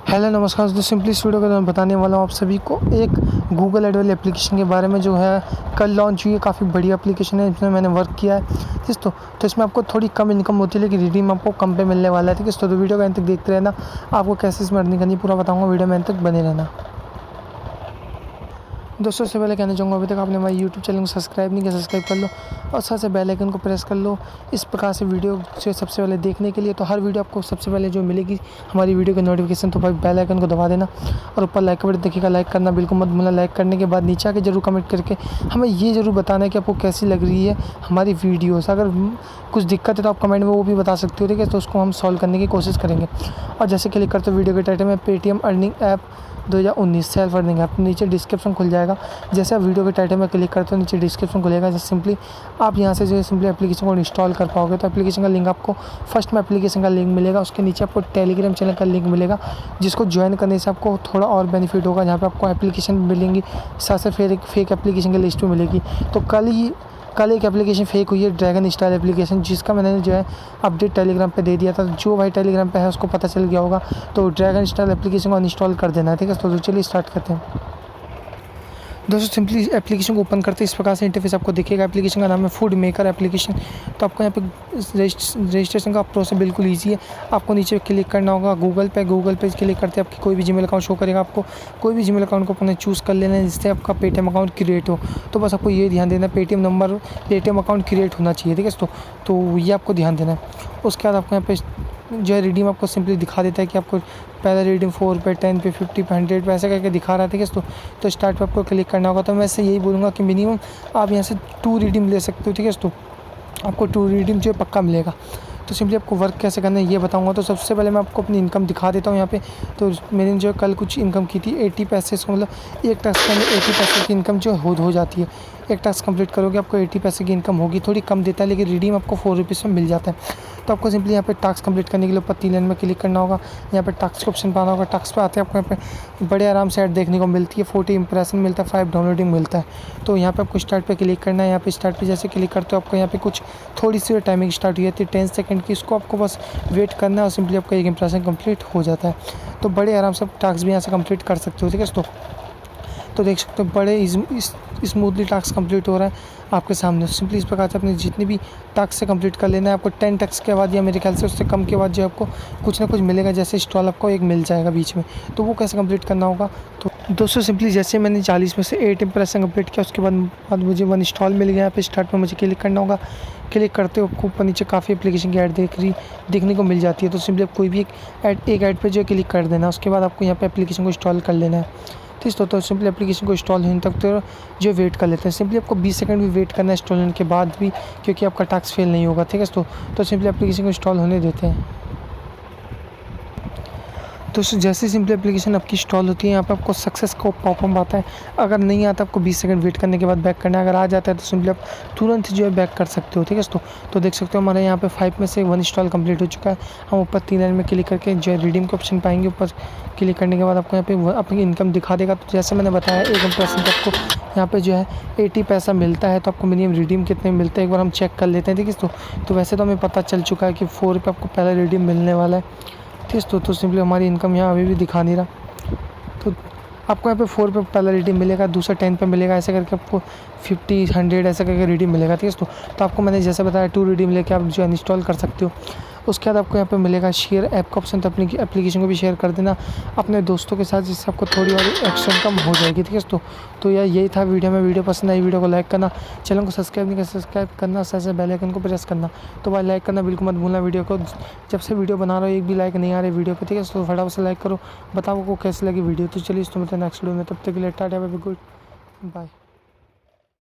Hello नमस्कार दोस्तों, simply इस वीडियो के मैं बताने वाला हूँ आप सभी को एक गूगल एड वाली एप्लीकेशन के बारे में जो है कल लॉन्च हुई है। काफ़ी बड़ी एप्लीकेशन है, इसमें मैंने वर्क किया है ठीक तो इसमें आपको थोड़ी कम इनकम होती है लेकिन रिडीम आपको कम पे मिलने वाला है ठीक है। तो वीडियो का अंत तक देखते रहना, आपको कैसे इसमें अर्निंग करनी पूरा बताऊँगा, वीडियो में अंत तक बने रहना। दोस्तों से पहले कहना चाहूँगा, अभी तक आपने हमारे यूट्यूब चैनल को सब्सक्राइब नहीं किया, सब्सक्राइब कर लो और साथ से बेल आइकन को प्रेस कर लो। इस प्रकार से वीडियो से सबसे पहले देखने के लिए, तो हर वीडियो आपको सबसे पहले जो मिलेगी हमारी वीडियो की नोटिफिकेशन, तो भाई बेल आइकन को दबा देना और ऊपर लाइक का बटन देखिएगा, लाइक करना बिल्कुल मत भूलना। लाइक करने के बाद नीचे आके जरूर कमेंट करके हमें ये ज़रूर बताना है कि आपको कैसी लग रही है हमारी वीडियोस। अगर कुछ दिक्कत है तो आप कमेंट में वो भी बता सकते हो ठीक है, तो उसको हम सॉल्व करने की कोशिश करेंगे। और जैसे क्लिक करते हो वीडियो के टाइटल में Paytm earning app 2019 self earning app, नीचे डिस्क्रिप्शन खुल जाएगा। जैसे आप वीडियो के टाइटल में क्लिक करते हो नीचे डिस्क्रिप्शन खुलेगा, जैसे सिंपली आप यहाँ से जो है सिंपली एप्लीकेशन को इंस्टॉल कर पाओगे। तो एप्लीकेशन का लिंक आपको फर्स्ट में एप्लीकेशन का लिंक मिलेगा, उसके नीचे आपको टेलीग्राम चैनल का लिंक मिलेगा जिसको ज्वाइन करने से आपको थोड़ा और बेनिफिट होगा। जहाँ पर आपको एप्लीकेशन मिलेंगी, साथ से फिर एक फेक एप्लीकेशन की लिस्ट भी मिलेगी। तो कल एक एप्लीकेशन फेक हुई है, ड्रैगन स्टाइल एप्लीकेशन, जिसका मैंने जो है अपडेट टेलीग्राम पे दे दिया था। जो भाई टेलीग्राम पे है उसको पता चल गया होगा, तो ड्रैगन स्टाइल एप्लीकेशन को अनइंस्टॉल कर देना है ठीक है। तो चलिए स्टार्ट करते हैं। दोस्तों सिंपली एप्लीकेशन को ओपन करते इस प्रकार से इंटरफेस आपको दिखेगा। एप्लीकेशन का नाम है फूड मेकर एप्लीकेशन। तो आपको यहाँ पे रजिस्ट्रेशन का प्रोसेस बिल्कुल ईजी है। आपको नीचे क्लिक करना होगा गूगल पे क्लिक करते आपकी कोई भी जीमेल अकाउंट शो करेगा। आपको कोई भी जीमेल अकाउंट को अपने चूज़ कर लेना है जिससे आपका पेटीएम अकाउंट क्रिएट हो। तो बस आपको ये ध्यान देना है Paytm number Paytm account create होना चाहिए ठीक है। तो ये आपको ध्यान देना है। उसके बाद आपको यहाँ पे जो है रिडीम आपको सिंपली दिखा देता है कि आपको पहला रिडीम 4 रुपये, 10 पे, 50 पे, 100 पे ऐसे करके दिखा रहा है ठीक है। तो स्टार्ट पे आपको क्लिक करना होगा। तो मैं इससे यही बोलूँगा कि मिनिमम आप यहाँ से 2 रिडीम ले सकते हो ठीक है। तो आपको 2 रिडीम जो है पक्का मिलेगा। तो सिंपली आपको वर्क कैसे करना है ये बताऊंगा। तो सबसे पहले मैं आपको अपनी इनकम दिखा देता हूँ यहाँ पे। तो मैंने जो कल कुछ इनकम की थी 80 पैसे, मतलब एक टास्क के अंदर 80 पैसे की इनकम जो हो जाती है। एक टास्क कंप्लीट करोगे आपको 80 पैसे की इनकम होगी। थोड़ी कम देता है लेकिन रिडीम आपको 4 रुपीज़ में मिल जाता है। तो आपको सिंपली यहाँ पे टास्क कंप्लीट करने के लिए ऊपर 3 लाइन में क्लिक करना होगा। यहाँ पे टास्क के ऑप्शन पाना होगा। टास्क पे आते हैं आपको यहाँ पे बड़े आराम से ऐड देखने को मिलती है। 40 इंप्रेशन मिलता है, 5 डाउनलोडिंग मिलता है। तो यहाँ पे आपको स्टार्ट पे क्लिक करना है। यहाँ पे स्टार्ट पे जैसे क्लिक करते हो आपको यहाँ पे कुछ थोड़ी सी टाइमिंग स्टार्ट हुई जाती है 10 सेकंड की। इसको आपको बस वेट करना है और सिंपली आपका एक इंप्रेशन कंप्लीट हो जाता है। तो बड़े आराम से आप टास्क भी यहाँ से कंप्लीट कर सकते हो ठीक है। तो देख सकते हो बड़े स्मूथली टास्क कंप्लीट हो रहा है आपके सामने। सिंपली इस प्रकार से अपने जितने भी टास्क से कंप्लीट कर लेना है। आपको 10 टास्क के बाद या मेरे ख्याल से उससे कम के बाद जो आपको कुछ ना कुछ मिलेगा, जैसे स्टॉल आपको एक मिल जाएगा बीच में। तो वो कैसे कंप्लीट करना होगा, तो दोस्तों सिंपली जैसे मैंने 40 में से 8 इंप्रेशन कंप्लीट किया, उसके बाद मुझे 1 स्टॉल मिल गया। यहाँ पे स्टार्ट पर मुझे क्लिक करना होगा। क्लिक करते हो आपको ऊपर नीचे काफ़ी एप्लीकेशन की ऐड देखने को मिल जाती है। तो सिंपली आप कोई भी एक ऐड पे जो क्लिक कर देना। उसके बाद आपको यहाँ पे एप्लीकेशन को इंस्टॉल कर लेना है ठीक। तो सिंपली एप्लीकेशन को इंस्टॉल होने तक तो जो वेट कर लेते हैं। सिंपली आपको 20 सेकंड भी वेट करना है इंस्टॉल होने के बाद भी, क्योंकि आपका टास्क फेल नहीं होगा ठीक है। तो सिंपली एप्लीकेशन को इंस्टॉल होने देते हैं। तो जैसे सिंपली एप्लीकेशन आपकी इंस्टॉल होती है यहाँ पे आपको सक्सेस का पॉपअप आता है। अगर नहीं आता आपको 20 सेकंड वेट करने के बाद बैक करना है। अगर आ जाता है तो सिंपली आप तुरंत जो है बैक कर सकते हो ठीक है। तो देख सकते हो हमारे यहाँ पे 5 में से 1 इंस्टॉल कंप्लीट हो चुका है। हम ऊपर 3 लाइन में क्लिक करके जो है रिडीम के ऑप्शन पाएंगे। ऊपर क्लिक करने के बाद आपको यहाँ पे अपनी इनकम दिखा देगा। तो जैसे मैंने बताया 1 इंप्रेशन पे आपको यहाँ पे जो है 80 पैसा मिलता है। तो आपको मिनिमम रिडीम कितने मिलते हैं एक बार हम चेक कर लेते हैं ठीक है। तो वैसे तो हमें पता चल चुका है कि 4 रुपये आपको पहला रिडीम मिलने वाला है ठीक। तो सिंपली हमारी इनकम यहाँ अभी भी दिखा नहीं रहा। तो आपको यहाँ पे 4 पे पहला रिडीम मिलेगा, दूसरा 10 पे मिलेगा, ऐसे करके आपको 50, 100 ऐसे करके रिडीम मिलेगा ठीक है। तो आपको मैंने जैसे बताया 2 रिडीम लेके आप जो है इंस्टॉल कर सकते हो। उसके बाद आपको यहाँ पे मिलेगा शेयर ऐप का ऑप्शन। तो अपनी एप्लीकेशन को भी शेयर कर देना अपने दोस्तों के साथ, जिससे आपको थोड़ी और एक्स्ट्रा इनकम हो जाएगी ठीक है। तो यार यही था वीडियो में। वीडियो पसंद आई वीडियो को लाइक करना, चैनल को सब्सक्राइब नहीं कर सब्सक्राइब करना, साथ साथ बेल आइकन को प्रेस करना। तो भाई लाइक करना बिल्कुल मत भूलना वीडियो को। जब से वीडियो बना रहा हो एक भी लाइक नहीं आ रही वीडियो पर ठीक है। तो फटाफट से लाइक करो, बताओ आपको कैसी लगी वीडियो। तो चलिए तो मतलब नेक्स्ट वीडियो में, तब तक के लिए tata bye bye, good bye.